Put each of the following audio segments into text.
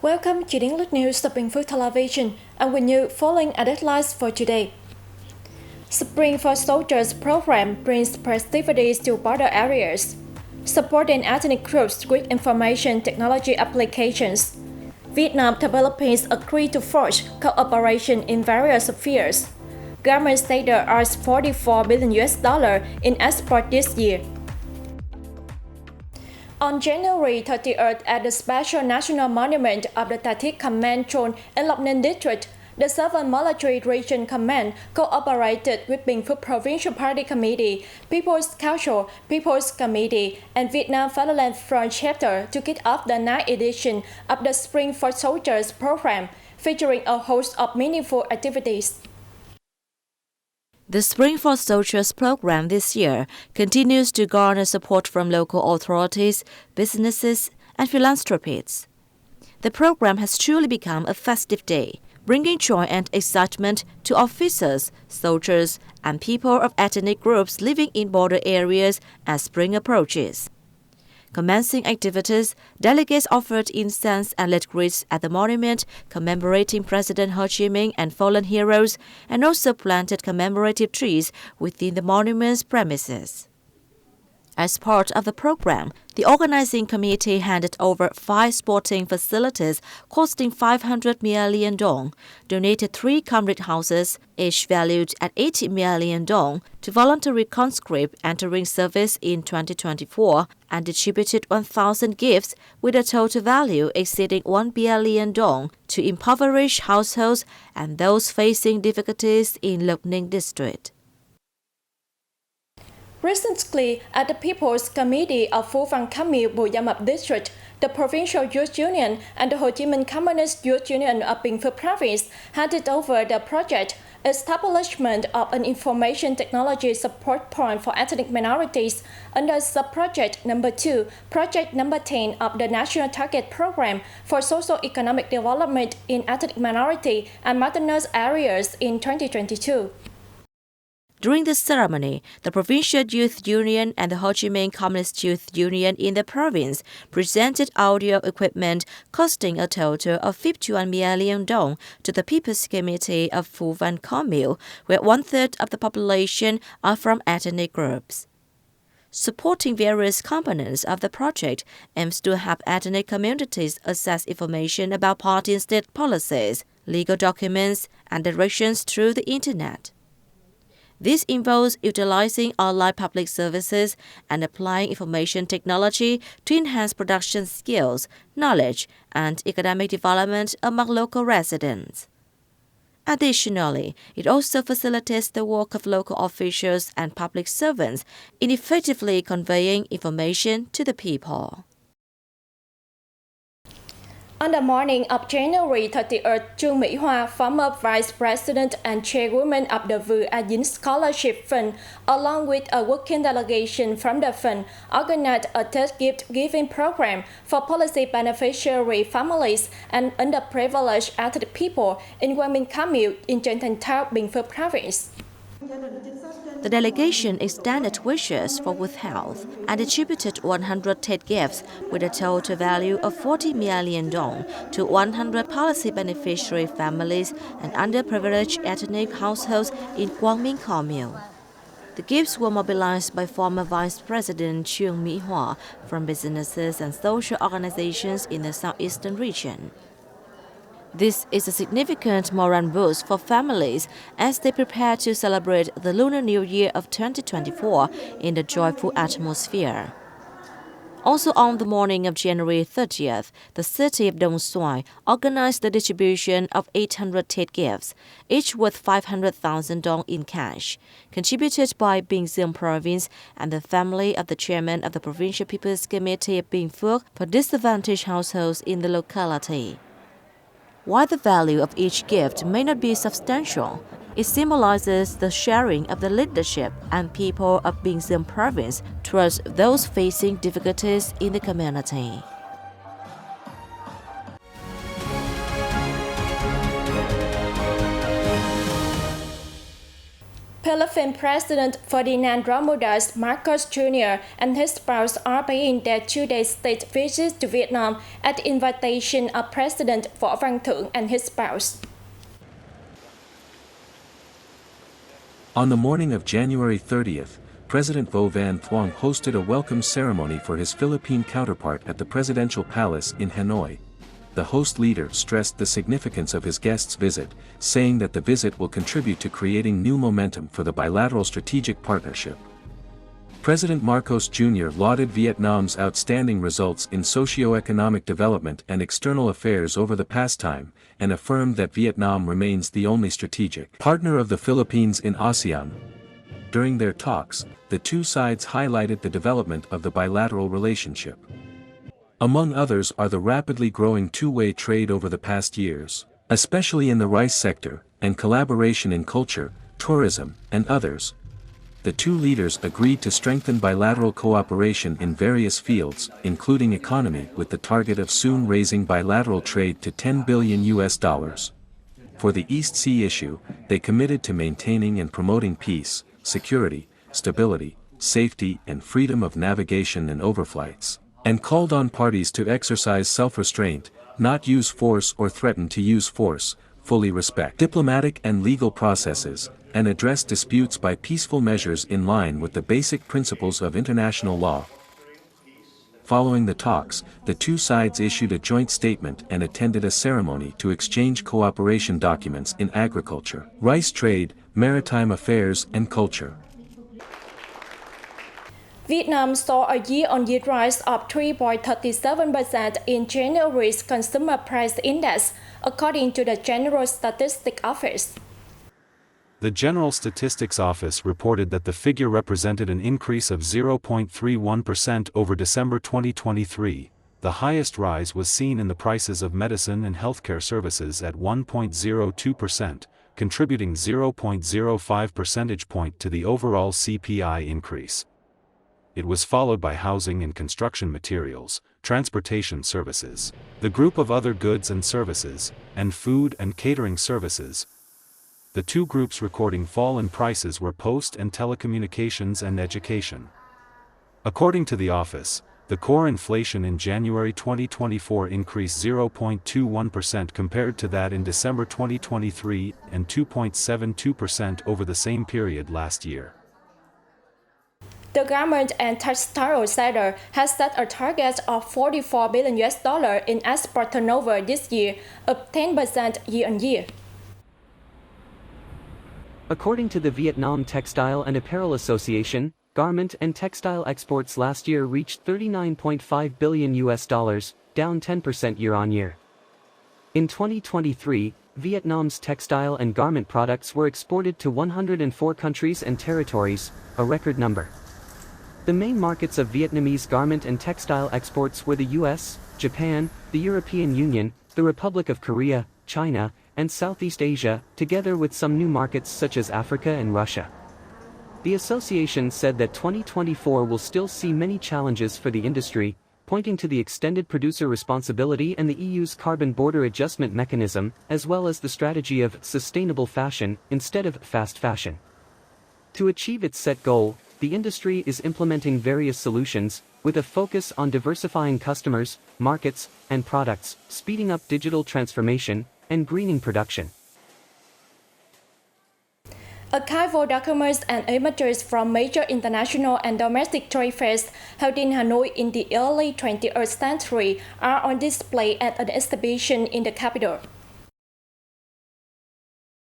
Welcome to the English News of Bình Phước Television. I'm with you following our deadlines for today. Spring for Soldiers program brings festivities to border areas, supporting ethnic groups with information technology applications. Vietnam and Philippines agree to forge cooperation in various spheres. Government said there are $44 billion in export this year. On January 30th, at the Special National Monument of the Tactic Command Zone in Lộc Ninh District, the 7th Military Region Command cooperated with Bình Phước Provincial Party Committee, People's Council, People's Committee, and Vietnam Fatherland Front Chapter to kick off the 9th edition of the Spring for Soldiers program, featuring a host of meaningful activities. The Spring for Soldiers program this year continues to garner support from local authorities, businesses, and philanthropists. The program has truly become a festive day, bringing joy and excitement to officers, soldiers, and people of ethnic groups living in border areas as spring approaches. Commencing activities, delegates offered incense and lit wreaths at the monument commemorating President Ho Chi Minh and fallen heroes, and also planted commemorative trees within the monument's premises. As part of the program, the organizing committee handed over 5 sporting facilities costing 500 million dong, donated 3 comrade houses, each valued at 80 million dong, to voluntary conscripts entering service in 2024, and distributed 1,000 gifts with a total value exceeding 1 billion dong to impoverished households and those facing difficulties in Lộc Ninh District. Recently, at the People's Committee of Phu Văn Kham Mueang Bù Gia Mập District, the Provincial Youth Union and the Ho Chi Minh Communist Youth Union of Bình Phước Province handed over the project Establishment of an Information Technology Support Point for Ethnic Minorities under Sub-Project Number 2, Project Number 10 of the National Target Program for Socio-Economic Development in Ethnic Minority and Marginalized Areas in 2022. During the ceremony, the Provincial Youth Union and the Ho Chi Minh Communist Youth Union in the province presented audio equipment costing a total of 51 million dong to the People's Committee of Phu Văn Kham Mueang, where 1/3 of the population are from ethnic groups. Supporting various components of the project aims to help ethnic communities access information about party and state policies, legal documents, and directions through the Internet. This involves utilizing online public services and applying information technology to enhance production skills, knowledge, and economic development among local residents. Additionally, it also facilitates the work of local officials and public servants in effectively conveying information to the people. On the morning of January 30th, Trương Mỹ Hoa, former Vice President and Chairwoman of the Vu A Dính Scholarship Fund, along with a working delegation from the fund, organized a test gift-giving program for policy beneficiary families and underprivileged ethnic people in Quang Minh Kham Mueang in Truyền, Thanh, Theo, Bình Phước Province. The delegation extended wishes for good health and distributed 110 gifts with a total value of 40 million dong to 100 policy beneficiary families and underprivileged ethnic households in Quang Minh Kham Mueang. The gifts were mobilized by former Vice President Trương Mỹ Hoa from businesses and social organizations in the southeastern region. This is a significant moral boost for families as they prepare to celebrate the Lunar New Year of 2024 in the joyful atmosphere. Also on the morning of January 30th, the city of Dong Xoai organized the distribution of 810 gifts, each worth 500,000 dong in cash, contributed by Bình Dương Province and the family of the chairman of the Provincial People's Committee of Bình Phước for disadvantaged households in the locality. While the value of each gift may not be substantial, it symbolizes the sharing of the leadership and people of Bình Dương Province towards those facing difficulties in the community. Philippine President Ferdinand Romualdez Marcos Jr. and his spouse are paying their two-day state visit to Vietnam at the invitation of President Võ Văn Thưởng and his spouse. On the morning of January 30th, President Vo Van Thuong hosted a welcome ceremony for his Philippine counterpart at the Presidential Palace in Hanoi. The host leader stressed the significance of his guest's visit, saying that the visit will contribute to creating new momentum for the bilateral strategic partnership. President Marcos Jr. lauded Vietnam's outstanding results in socio-economic development and external affairs over the past time, and affirmed that Vietnam remains the only strategic partner of the Philippines in ASEAN. During their talks, the two sides highlighted the development of the bilateral relationship. Among others are the rapidly growing two-way trade over the past years, especially in the rice sector, and collaboration in culture, tourism, and others. The two leaders agreed to strengthen bilateral cooperation in various fields, including economy, with the target of soon raising bilateral trade to $10 billion. For the East Sea issue, they committed to maintaining and promoting peace, security, stability, safety, and freedom of navigation and overflights, and called on parties to exercise self-restraint, not use force or threaten to use force, fully respect diplomatic and legal processes, and address disputes by peaceful measures in line with the basic principles of international law. Following the talks, the two sides issued a joint statement and attended a ceremony to exchange cooperation documents in agriculture, rice trade, maritime affairs, and culture. Vietnam saw a year-on-year rise of 3.37% in January's Consumer Price Index, according to the General Statistics Office. The General Statistics Office reported that the figure represented an increase of 0.31% over December 2023. The highest rise was seen in the prices of medicine and healthcare services at 1.02%, contributing 0.05 percentage point to the overall CPI increase. It was followed by housing and construction materials, transportation services, the group of other goods and services, and food and catering services. The two groups recording fall in prices were post and telecommunications and education. According to the office, the core inflation in January 2024 increased 0.21% compared to that in December 2023 and 2.72% over the same period last year. The garment and textile sector has set a target of $44 billion in export turnover this year, up 10% year-on-year. According to the Vietnam Textile and Apparel Association, garment and textile exports last year reached $39.5 billion, down 10% year-on-year. In 2023, Vietnam's textile and garment products were exported to 104 countries and territories, a record number. The main markets of Vietnamese garment and textile exports were the US, Japan, the European Union, the Republic of Korea, China, and Southeast Asia, together with some new markets such as Africa and Russia. The association said that 2024 will still see many challenges for the industry, pointing to the extended producer responsibility and the EU's carbon border adjustment mechanism, as well as the strategy of sustainable fashion instead of fast fashion. To achieve its set goal, the industry is implementing various solutions, with a focus on diversifying customers, markets, and products, speeding up digital transformation, and greening production. Archival documents and images from major international and domestic trade fairs held in Hanoi in the early 20th century are on display at an exhibition in the capital.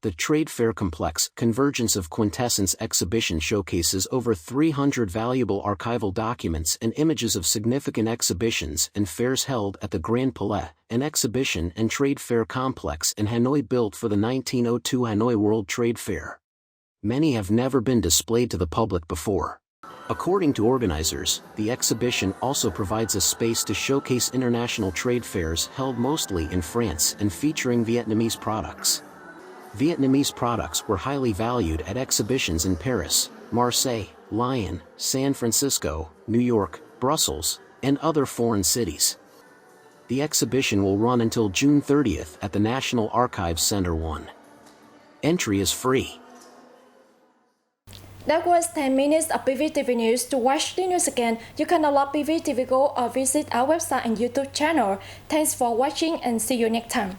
The Trade Fair Complex Convergence of Quintessence exhibition showcases over 300 valuable archival documents and images of significant exhibitions and fairs held at the Grand Palais, an exhibition and trade fair complex in Hanoi built for the 1902 Hanoi World Trade Fair. Many have never been displayed to the public before. According to organizers, the exhibition also provides a space to showcase international trade fairs held mostly in France and featuring Vietnamese products. Vietnamese products were highly valued at exhibitions in Paris, Marseille, Lyon, San Francisco, New York, Brussels, and other foreign cities. The exhibition will run until June 30th at the National Archives Center 1. Entry is free. That was 10 minutes of BPTV News. To watch the news again, you can download BPTV Go or visit our website and YouTube channel. Thanks for watching and see you next time.